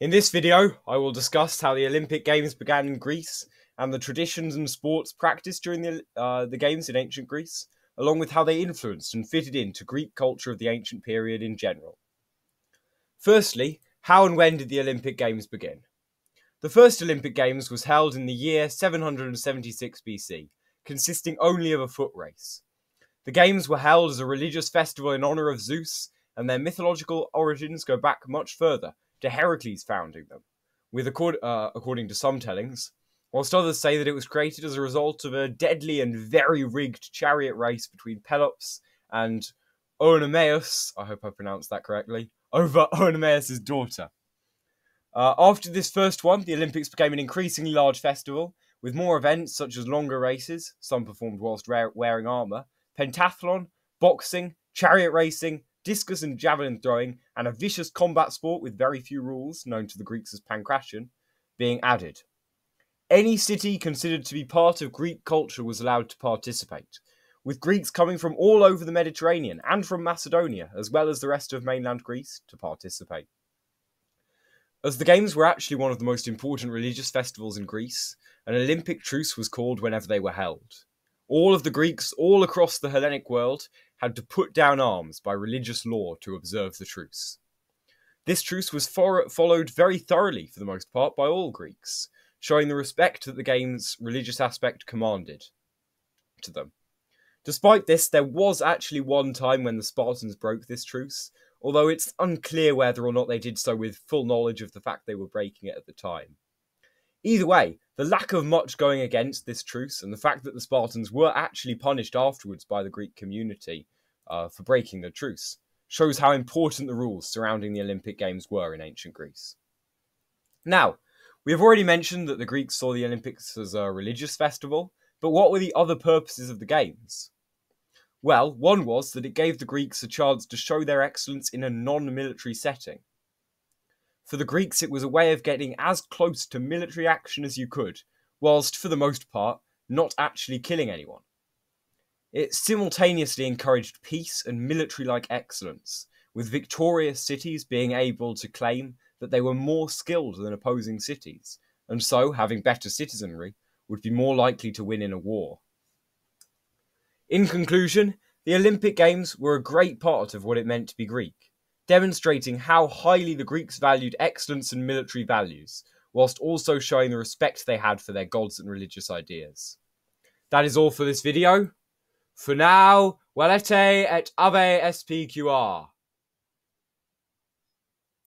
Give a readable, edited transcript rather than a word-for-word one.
In this video, I will discuss how the Olympic Games began in Greece and the traditions and sports practiced during the Games in ancient Greece, along with how they influenced and fitted into Greek culture of the ancient period in general. Firstly, how and when did the Olympic Games begin? The first Olympic Games was held in the year 776 BC, consisting only of a foot race. The Games were held as a religious festival in honour of Zeus, and their mythological origins go back much further, to Heracles founding them, with according to some tellings, whilst others say that it was created as a result of a deadly and very rigged chariot race between Pelops and Oenomaus, I hope I pronounced that correctly, over Oenomaus' daughter. After this first one, the Olympics became an increasingly large festival, with more events such as longer races, some performed whilst wearing armour, pentathlon, boxing, chariot racing, discus and javelin throwing, and a vicious combat sport with very few rules, known to the Greeks as pankration, being added. Any city considered to be part of Greek culture was allowed to participate, with Greeks coming from all over the Mediterranean and from Macedonia, as well as the rest of mainland Greece, to participate. As the Games were actually one of the most important religious festivals in Greece, an Olympic truce was called whenever they were held. All of the Greeks all across the Hellenic world had to put down arms by religious law to observe the truce. This truce was followed very thoroughly, for the most part, by all Greeks, showing the respect that the Games' religious aspect commanded to them. Despite this, there was actually one time when the Spartans broke this truce, although it's unclear whether or not they did so with full knowledge of the fact they were breaking it at the time. Either way, the lack of much going against this truce and the fact that the Spartans were actually punished afterwards by the Greek community for breaking the truce shows how important the rules surrounding the Olympic Games were in ancient Greece. Now, we have already mentioned that the Greeks saw the Olympics as a religious festival, but what were the other purposes of the Games? Well, one was that it gave the Greeks a chance to show their excellence in a non-military setting. For the Greeks, it was a way of getting as close to military action as you could, whilst, for the most part, not actually killing anyone. It simultaneously encouraged peace and military-like excellence, with victorious cities being able to claim that they were more skilled than opposing cities, and so, having better citizenry, would be more likely to win in a war. In conclusion, the Olympic Games were a great part of what it meant to be Greek, demonstrating how highly the Greeks valued excellence and military values, whilst also showing the respect they had for their gods and religious ideas. That is all for this video. For now, Valete et Ave SPQR.